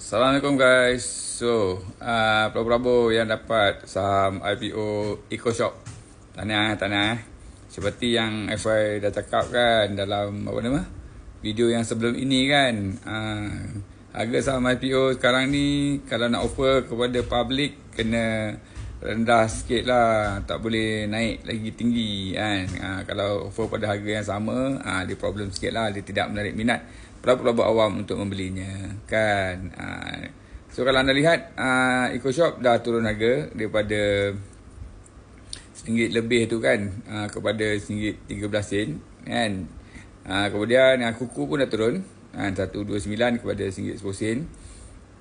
Assalamualaikum guys. So, pelabur-pelabur yang dapat saham IPO EcoShop, tahniah. Seperti yang FY dah cakap kan dalam video yang sebelum ini kan, harga saham IPO sekarang ni kalau nak offer kepada public kena rendah sikit lah, tak boleh naik lagi tinggi kan. Kalau offer pada harga yang sama, dia problem sikit lah, dia tidak menarik minat pelabur-pelabur awam untuk membelinya kan. So kalau anda lihat, EcoShop dah turun harga daripada RM1 lebih tu kan, kepada RM1.13 kan. Kemudian kuku pun dah turun, RM1.29 kepada RM1.10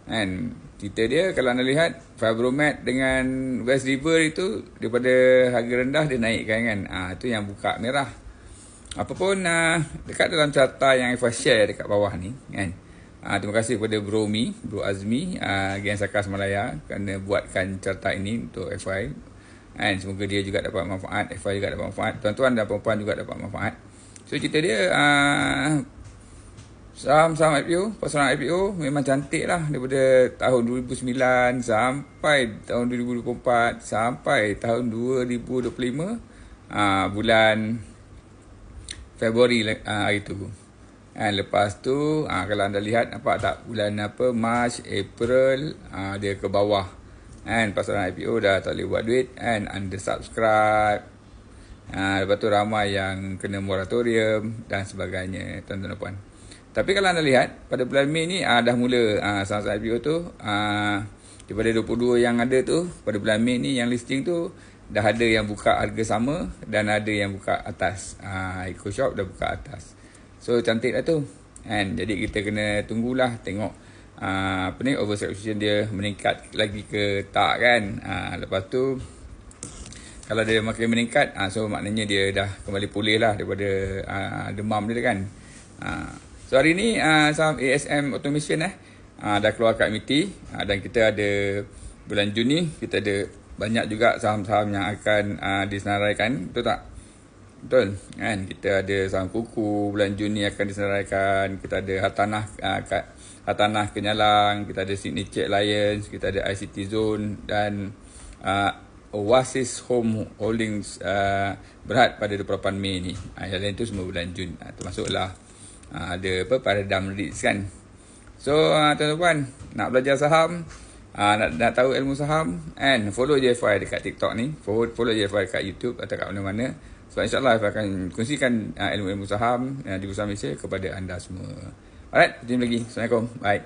kan. Cerita dia kalau anda lihat Fibromat dengan West River itu daripada harga rendah dia naikkan kan. Itu yang buka merah. Apapun dekat dalam carta yang Ifah share dekat bawah ni kan. Terima kasih kepada Bro Azmi, Geng Sakas Malaya kerana buatkan carta ini untuk FI. And semoga dia juga dapat manfaat, FI juga dapat manfaat, tuan-tuan dan puan-puan juga dapat manfaat. So cerita dia saham-saham IPO, pasaran IPO memang cantik lah daripada tahun 2009 sampai tahun 2024 sampai tahun 2025 bulan Februari hari tu. Lepas tu kalau anda lihat nampak tak bulan Mac, April dia ke bawah. Pasaran IPO dah tak boleh buat duit under subscribe. Lepas tu ramai yang kena moratorium dan sebagainya, tuan-tuan dan puan. Tapi kalau anda lihat pada bulan Mei ni dah mula saham-saham IPO tu daripada 22 yang ada tu pada bulan Mei ni yang listing tu dah ada yang buka harga sama dan ada yang buka atas. EcoShop dah buka atas. So cantik lah tu. Jadi kita kena tunggulah tengok oversubscription dia meningkat lagi ke tak kan. Lepas tu kalau dia makin meningkat, so maknanya dia dah kembali pulih lah daripada demam dia kan. So hari ni saham ASM Automation dah keluar kat MITI, dan kita ada bulan Juni kita ada banyak juga saham-saham yang akan disenaraikan, betul tak? Betul kan? Kita ada saham kuku bulan Juni akan disenaraikan, kita ada Hartanah Kenyalang, kita ada Signature Alliance, kita ada ICT Zone dan Oasis Home Holdings Berhad pada 28 Mei ni. Yang lain tu semua bulan Jun, termasuklah ada Paradigm REITs kan. So tuan-tuan nak belajar saham, nak tahu ilmu saham, follow je FI dekat TikTok ni, follow je FI dekat YouTube atau kat mana-mana. So insyaAllah FI akan kongsikan ilmu-ilmu saham di Bursa Malaysia kepada anda semua. Alright, jumpa lagi. Assalamualaikum. Bye.